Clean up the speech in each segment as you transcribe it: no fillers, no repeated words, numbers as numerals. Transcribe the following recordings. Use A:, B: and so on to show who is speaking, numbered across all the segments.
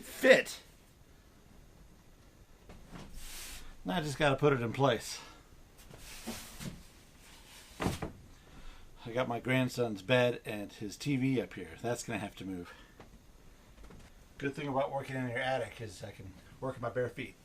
A: it fit. Now I just got to put it in place. I got my grandson's bed and his TV up here. That's going to have to move. Good thing about working in your attic is I can work in my bare feet.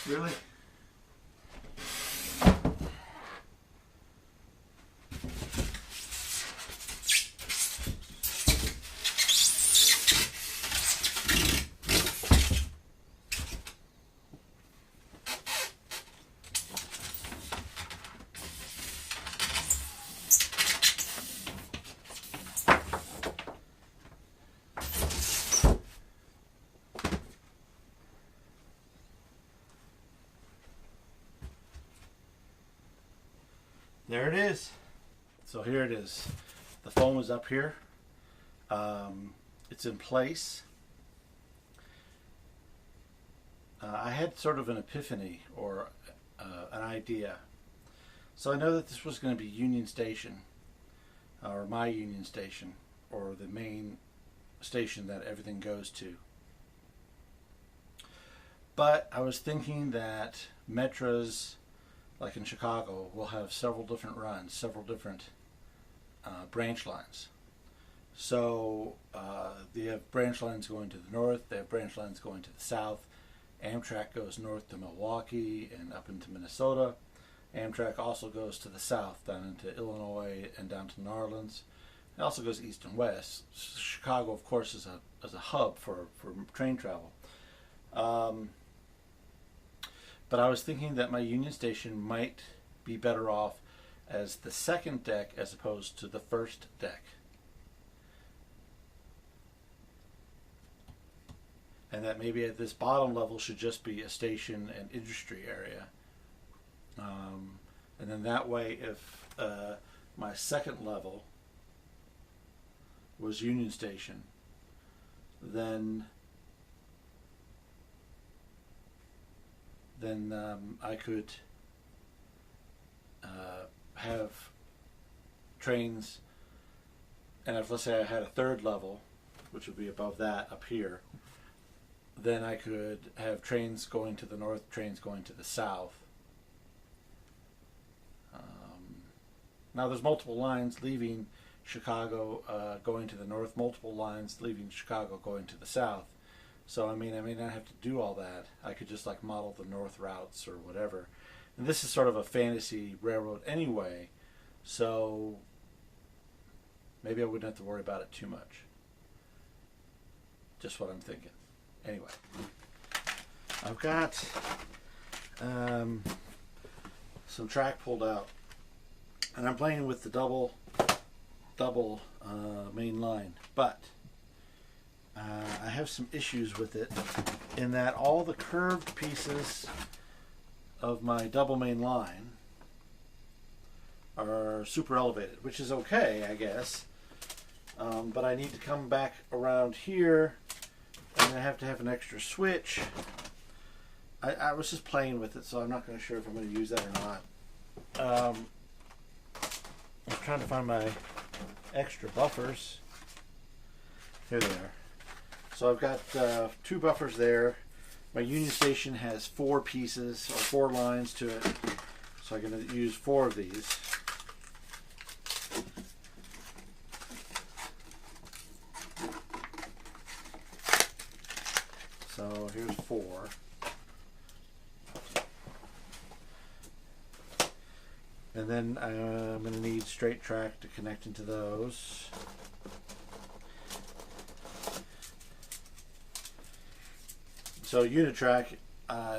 A: Really? There it is. So here it is. The foam is up here. It's in place. I had sort of an epiphany or an idea. So I know that this was going to be Union Station, or my Union Station, or the main station that everything goes to. But I was thinking that Metros, like in Chicago, will have several different runs, several different branch lines. So they have branch lines going to the north, they have branch lines going to the south. Amtrak goes north to Milwaukee and up into Minnesota. Amtrak also goes to the south, down into Illinois and down to New Orleans. It also goes east and west. Chicago, of course, is a hub for train travel. But I was thinking that my Union Station might be better off as the second deck as opposed to the first deck. And that maybe at this bottom level should just be a station and industry area. And then that way, if my second level was Union Station, then I could have trains, and if let's say I had a third level, which would be above that up here, then I could have trains going to the north, trains going to the south. Now there's multiple lines leaving Chicago going to the north, multiple lines leaving Chicago going to the south. So I mean, I may not have to do all that. I could just like model the north routes or whatever. And this is sort of a fantasy railroad anyway, so maybe I wouldn't have to worry about it too much. Just what I'm thinking. Anyway, I've got some track pulled out, and I'm playing with the double main line, but I have some issues with it in that all the curved pieces of my double main line are super elevated, which is okay, I guess, but I need to come back around here, and I have to have an extra switch. I was just playing with it, so I'm not going to sure if I'm going to use that or not. I'm trying to find my extra buffers. Here they are. So I've got 2 buffers there. My Union Station has 4 pieces or 4 lines to it, so I'm going to use 4 of these. So here's 4. And then I'm going to need straight track to connect into those. So Unitrack,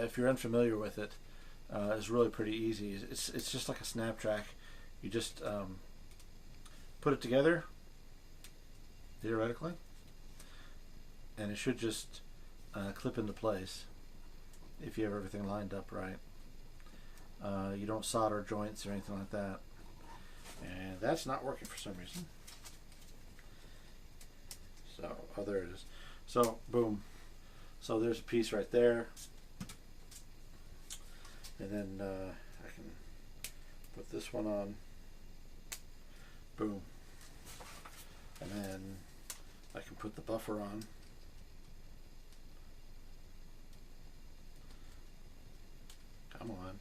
A: if you're unfamiliar with it, is really pretty easy. It's just like a snap track. You just put it together, theoretically, and it should just clip into place if you have everything lined up right. You don't solder joints or anything like that. And that's not working for some reason. So, oh, there it is. So, boom. So there's a piece right there. And then I can put this one on. Boom. And then I can put the buffer on. Come on.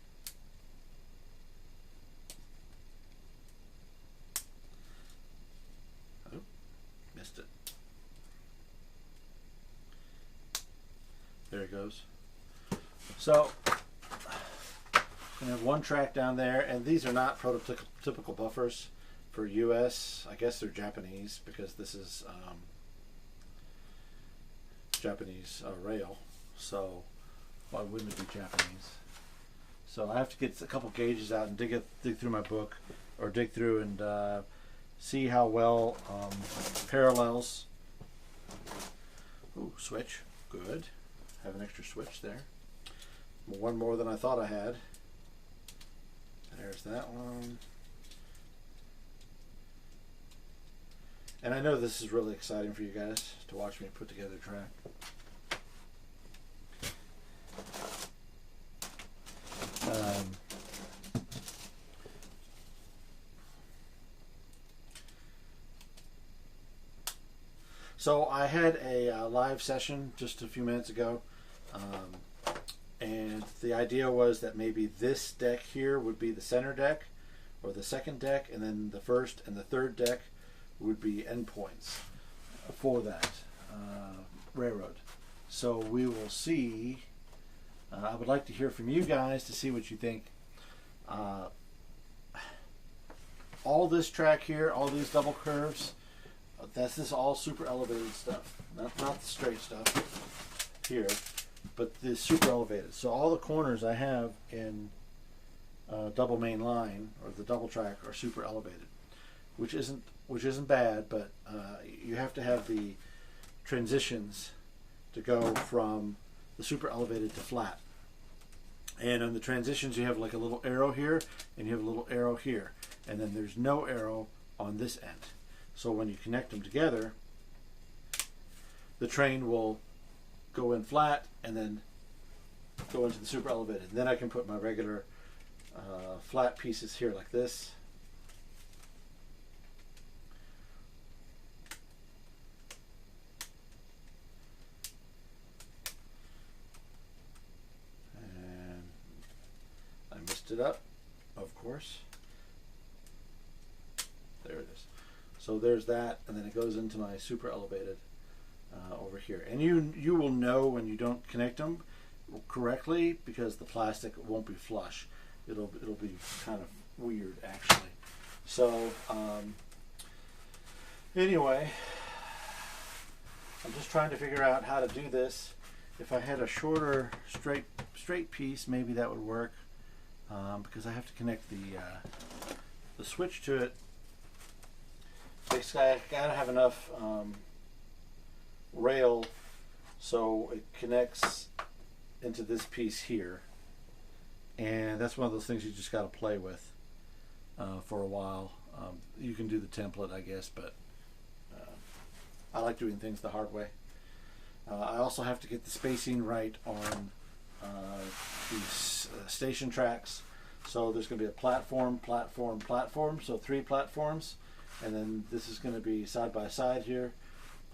A: Oh, missed it. There it goes. So I have one track down there, and these are not prototypical buffers for US. I guess they're Japanese because this is Japanese rail. So why wouldn't it be Japanese? So I have to get a couple gauges out and dig through my book, or dig through and see how well parallels. Ooh, switch, good. Have an extra switch there. One more than I thought I had. There's that one. And I know this is really exciting for you guys to watch me put together a track. So I had a live session just a few minutes ago, and the idea was that maybe this deck here would be the center deck, or the second deck, and then the first and the third deck would be endpoints for that railroad. So we will see. I would like to hear from you guys to see what you think. All this track here, all these double curves, this is all super elevated stuff, not the straight stuff here, but the super elevated. So all the corners I have in double main line or the double track are super elevated, which isn't bad, but you have to have the transitions to go from the super elevated to flat. And on the transitions, you have like a little arrow here, and you have a little arrow here, and then there's no arrow on this end. So when you connect them together, the train will go in flat and then go into the super elevated. And then I can put my regular flat pieces here like this. And I missed it up, of course. There it is. So there's that, and then it goes into my super elevated over here. And you will know when you don't connect them correctly because the plastic won't be flush. It'll be kind of weird actually. So anyway, I'm just trying to figure out how to do this. If I had a shorter straight piece, maybe that would work because I have to connect the switch to it. Basically, I gotta have enough rail so it connects into this piece here, and that's one of those things you just gotta play with for a while. You can do the template, I guess, but I like doing things the hard way. I also have to get the spacing right on these station tracks. So there's going to be a platform, so 3 platforms. And then this is going to be side by side here.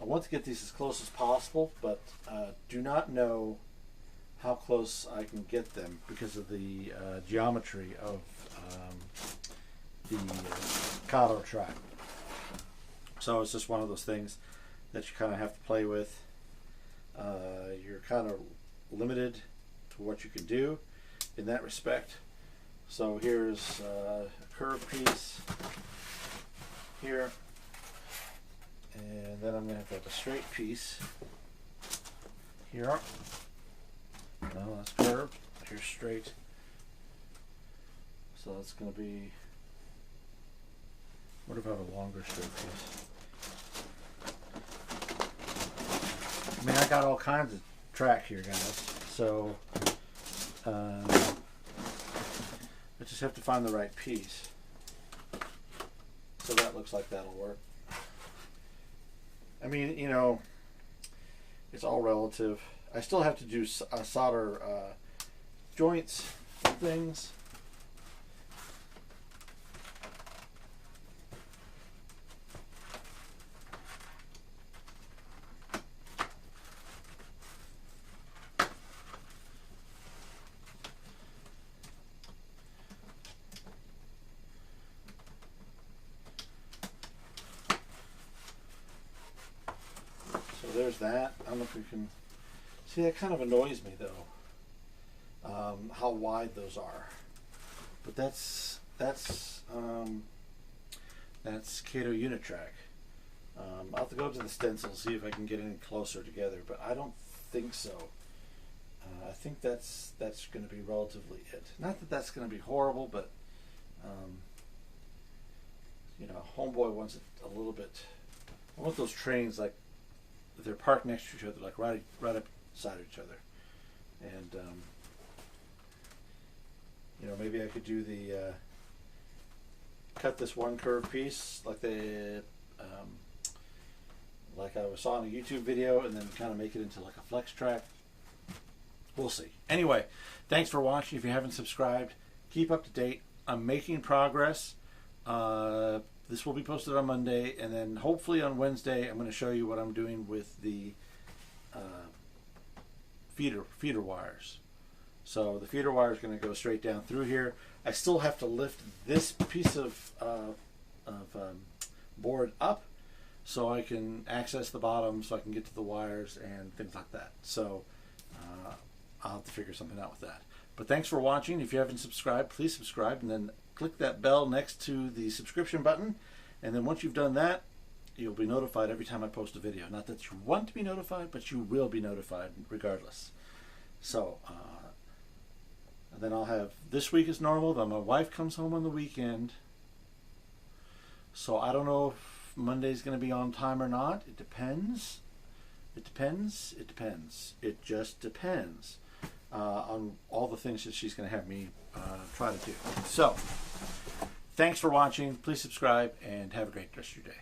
A: I want to get these as close as possible, but do not know how close I can get them because of the geometry of the Kato track. So it's just one of those things that you kind of have to play with. You're kind of limited to what you can do in that respect. So here's a curved piece here, and then I'm going to have a straight piece here. No, that's curved. Here's straight. So that's going to be What if I have a longer straight piece? I mean, I got all kinds of track here, guys. So I just have to find the right piece. So that looks like that'll work. I mean, you know, it's all relative. I still have to do solder joints things. There's that. I don't know if you can see. That kind of annoys me though, how wide those are. But that's Kato Unitrack. I'll have to go to the stencil, see if I can get any closer together, but I don't think so. I think that's going to be relatively it. Not that that's going to be horrible, but you know, homeboy wants it a little bit. I want those trains like they're parked next to each other, like right up beside each other, and you know, maybe I could do the cut this one curved piece like like I saw in a YouTube video, and then kind of make it into like a flex track. We'll see. Anyway, thanks for watching. If you haven't subscribed, keep up to date. I'm making progress. This will be posted on Monday, and then hopefully on Wednesday I'm going to show you what I'm doing with the feeder wires. So the feeder wire is going to go straight down through here. I still have to lift this piece of board up so I can access the bottom, so I can get to the wires and things like that. So I'll have to figure something out with that. But thanks for watching. If you haven't subscribed, please subscribe, and then click that bell next to the subscription button, and then once you've done that, you'll be notified every time I post a video. Not that you want to be notified, but you will be notified regardless. So and then I'll have this week as normal, then my wife comes home on the weekend, so I don't know if Monday's going to be on time or not. It depends. It depends. It depends. It just depends on all the things that she's going to have me try to do. So thanks for watching. Please subscribe and have a great rest of your day.